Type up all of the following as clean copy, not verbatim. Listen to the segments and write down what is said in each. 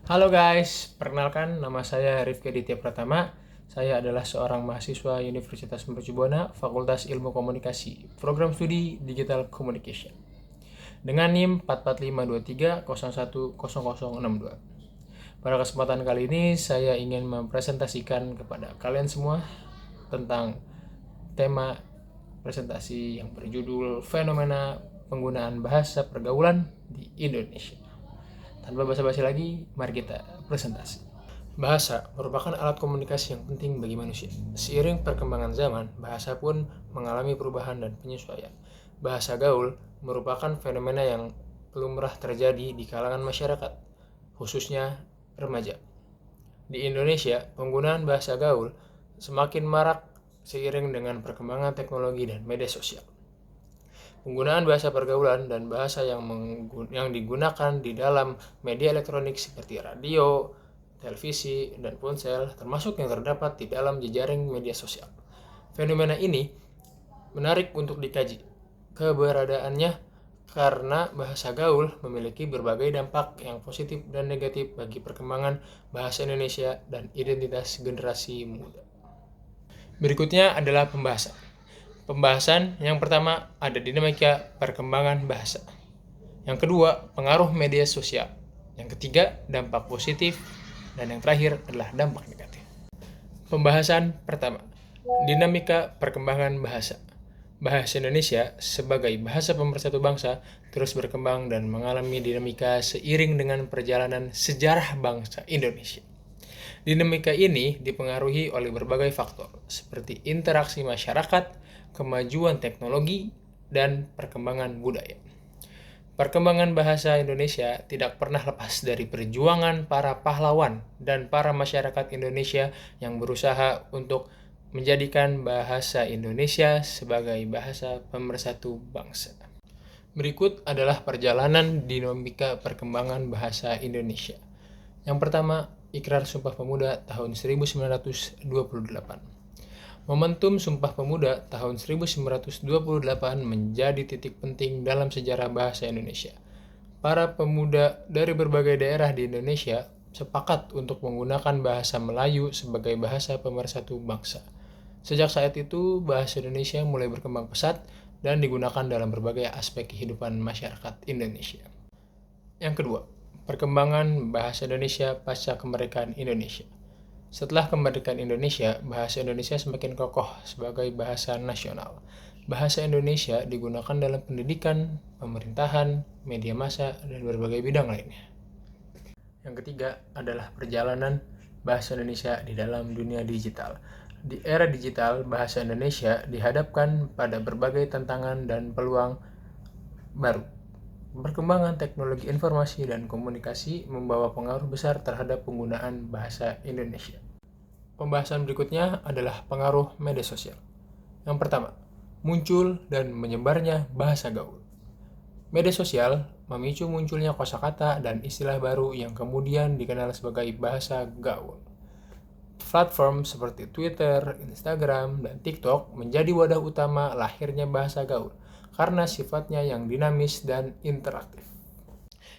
Halo guys, perkenalkan nama saya Rifki Aditya Pratama. Saya adalah seorang mahasiswa Universitas Mercubuana, Fakultas Ilmu Komunikasi, Program Studi Digital Communication. Dengan NIM 44523010062. Pada kesempatan kali ini saya ingin mempresentasikan kepada kalian semua tentang tema presentasi yang berjudul Fenomena Penggunaan Bahasa Pergaulan di Indonesia. Tanpa basa-basi lagi, mari kita presentasi. Bahasa merupakan alat komunikasi yang penting bagi manusia. Seiring perkembangan zaman, bahasa pun mengalami perubahan dan penyesuaian. Bahasa gaul merupakan fenomena yang lumrah terjadi di kalangan masyarakat, khususnya remaja. Di Indonesia, penggunaan bahasa gaul semakin marak seiring dengan perkembangan teknologi dan media sosial. Penggunaan bahasa pergaulan dan bahasa yang digunakan di dalam media elektronik seperti radio, televisi, dan ponsel termasuk yang terdapat di dalam jejaring media sosial. Fenomena ini menarik untuk dikaji keberadaannya karena bahasa gaul memiliki berbagai dampak yang positif dan negatif bagi perkembangan bahasa Indonesia dan identitas generasi muda. Berikutnya adalah pembahasan. Pembahasan yang pertama ada dinamika perkembangan bahasa. Yang kedua, pengaruh media sosial. Yang ketiga, dampak positif. Dan yang terakhir adalah dampak negatif. Pembahasan pertama, dinamika perkembangan bahasa. Bahasa Indonesia sebagai bahasa pemersatu bangsa terus berkembang dan mengalami dinamika seiring dengan perjalanan sejarah bangsa Indonesia. Dinamika ini dipengaruhi oleh berbagai faktor, seperti interaksi masyarakat, kemajuan teknologi, dan perkembangan budaya. Perkembangan bahasa Indonesia tidak pernah lepas dari perjuangan para pahlawan dan para masyarakat Indonesia yang berusaha untuk menjadikan bahasa Indonesia sebagai bahasa pemersatu bangsa. Berikut adalah perjalanan dinamika perkembangan bahasa Indonesia. Yang pertama, Ikrar Sumpah Pemuda tahun 1928. Momentum Sumpah Pemuda tahun 1928 menjadi titik penting dalam sejarah bahasa Indonesia. Para pemuda dari berbagai daerah di Indonesia sepakat untuk menggunakan bahasa Melayu sebagai bahasa pemersatu bangsa. Sejak saat itu, bahasa Indonesia mulai berkembang pesat dan digunakan dalam berbagai aspek kehidupan masyarakat Indonesia. Yang kedua, perkembangan bahasa Indonesia pasca kemerdekaan Indonesia. Setelah kemerdekaan Indonesia, bahasa Indonesia semakin kokoh sebagai bahasa nasional. Bahasa Indonesia digunakan dalam pendidikan, pemerintahan, media massa, dan berbagai bidang lainnya. Yang ketiga adalah perjalanan bahasa Indonesia di dalam dunia digital. Di era digital, bahasa Indonesia dihadapkan pada berbagai tantangan dan peluang baru. Perkembangan teknologi informasi dan komunikasi membawa pengaruh besar terhadap penggunaan bahasa Indonesia. Pembahasan berikutnya adalah pengaruh media sosial. Yang pertama, muncul dan menyebarnya bahasa gaul. Media sosial memicu munculnya kosakata dan istilah baru yang kemudian dikenal sebagai bahasa gaul. Platform seperti Twitter, Instagram, dan TikTok menjadi wadah utama lahirnya bahasa gaul karena sifatnya yang dinamis dan interaktif.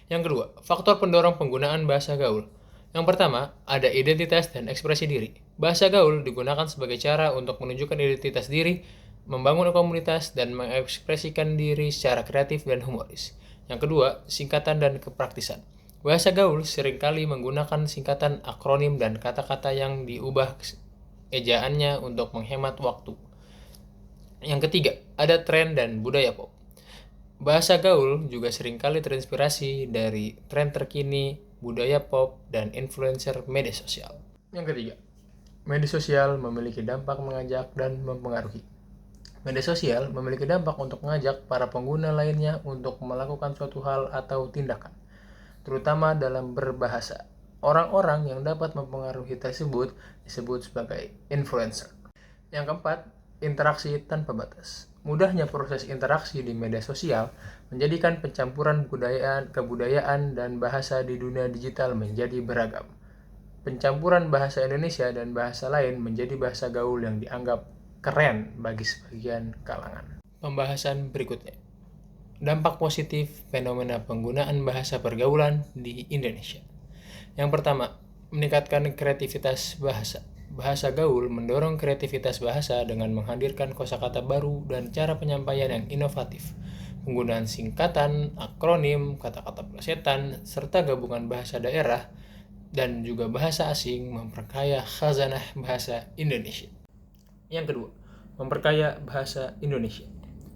Yang kedua, faktor pendorong penggunaan bahasa gaul. Yang pertama, ada identitas dan ekspresi diri. Bahasa gaul digunakan sebagai cara untuk menunjukkan identitas diri, membangun komunitas, dan mengekspresikan diri secara kreatif dan humoris. Yang kedua, singkatan dan kepraktisan. Bahasa gaul seringkali menggunakan singkatan, akronim, dan kata-kata yang diubah ejaannya untuk menghemat waktu. Yang ketiga, ada tren dan budaya pop. Bahasa gaul juga seringkali terinspirasi dari tren terkini, budaya pop, dan influencer media sosial. Yang ketiga, media sosial memiliki dampak mengajak dan mempengaruhi. Media sosial memiliki dampak untuk mengajak para pengguna lainnya untuk melakukan suatu hal atau tindakan, terutama dalam berbahasa. Orang-orang yang dapat mempengaruhi tersebut disebut sebagai influencer. Yang keempat, interaksi tanpa batas. Mudahnya proses interaksi di media sosial menjadikan pencampuran kebudayaan dan bahasa di dunia digital menjadi beragam. Pencampuran bahasa Indonesia dan bahasa lain menjadi bahasa gaul yang dianggap keren bagi sebagian kalangan. Pembahasan berikutnya. Dampak positif fenomena penggunaan bahasa pergaulan di Indonesia. Yang pertama, meningkatkan kreativitas bahasa. Bahasa gaul mendorong kreativitas bahasa dengan menghadirkan kosakata baru dan cara penyampaian yang inovatif. Penggunaan singkatan, akronim, kata-kata plesetan, serta gabungan bahasa daerah dan juga bahasa asing memperkaya khazanah bahasa Indonesia. Yang kedua, memperkaya bahasa Indonesia.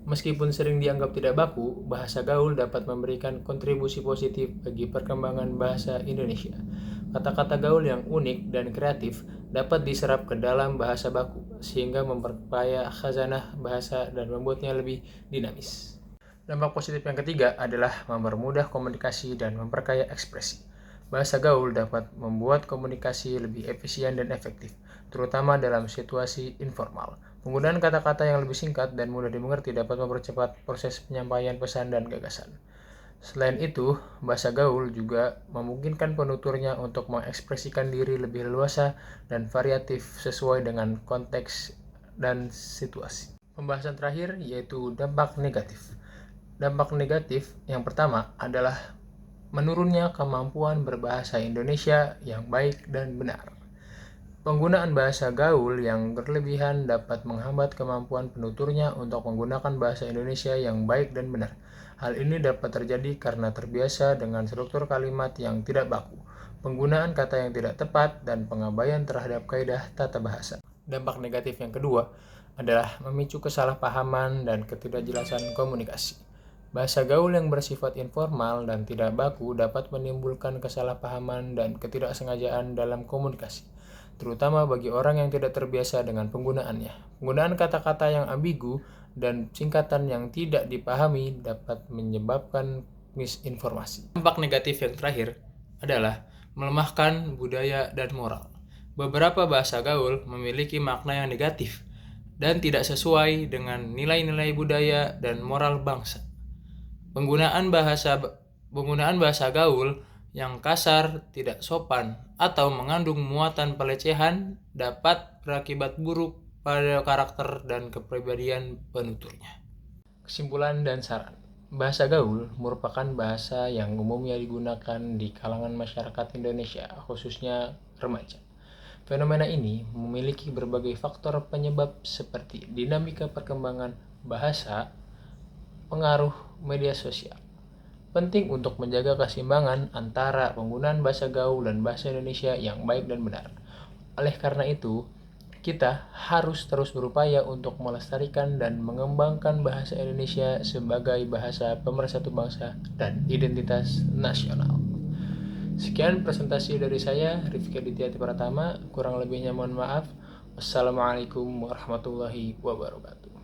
Meskipun sering dianggap tidak baku, bahasa gaul dapat memberikan kontribusi positif bagi perkembangan bahasa Indonesia. Kata-kata gaul yang unik dan kreatif dapat diserap ke dalam bahasa baku, sehingga memperkaya khazanah bahasa dan membuatnya lebih dinamis. Dampak positif yang ketiga adalah mempermudah komunikasi dan memperkaya ekspresi. Bahasa gaul dapat membuat komunikasi lebih efisien dan efektif, terutama dalam situasi informal. Penggunaan kata-kata yang lebih singkat dan mudah dimengerti dapat mempercepat proses penyampaian pesan dan gagasan. Selain itu, bahasa gaul juga memungkinkan penuturnya untuk mengekspresikan diri lebih leluasa dan variatif sesuai dengan konteks dan situasi. Pembahasan terakhir yaitu dampak negatif. Dampak negatif yang pertama adalah menurunnya kemampuan berbahasa Indonesia yang baik dan benar. Penggunaan bahasa gaul yang berlebihan dapat menghambat kemampuan penuturnya untuk menggunakan bahasa Indonesia yang baik dan benar. Hal ini dapat terjadi karena terbiasa dengan struktur kalimat yang tidak baku, penggunaan kata yang tidak tepat, dan pengabaian terhadap kaidah tata bahasa. Dampak negatif yang kedua adalah memicu kesalahpahaman dan ketidakjelasan komunikasi. Bahasa gaul yang bersifat informal dan tidak baku dapat menimbulkan kesalahpahaman dan ketidaksengajaan dalam komunikasi, terutama bagi orang yang tidak terbiasa dengan penggunaannya. Penggunaan kata-kata yang ambigu dan singkatan yang tidak dipahami dapat menyebabkan misinformasi. Dampak negatif yang terakhir adalah melemahkan budaya dan moral. Beberapa bahasa gaul memiliki makna yang negatif dan tidak sesuai dengan nilai-nilai budaya dan moral bangsa. Penggunaan bahasa gaul yang kasar, tidak sopan, atau mengandung muatan pelecehan dapat berakibat buruk pada karakter dan kepribadian penuturnya. Kesimpulan dan saran. Bahasa gaul merupakan bahasa yang umumnya digunakan di kalangan masyarakat Indonesia, khususnya remaja. Fenomena ini memiliki berbagai faktor penyebab seperti dinamika perkembangan bahasa, pengaruh media sosial. Penting untuk menjaga keseimbangan antara penggunaan bahasa gaul dan bahasa Indonesia yang baik dan benar. Oleh karena itu, kita harus terus berupaya untuk melestarikan dan mengembangkan bahasa Indonesia sebagai bahasa pemersatu bangsa dan identitas nasional. Sekian presentasi dari saya, Rifki Aditya Pratama. Kurang lebihnya mohon maaf. Wassalamualaikum warahmatullahi wabarakatuh.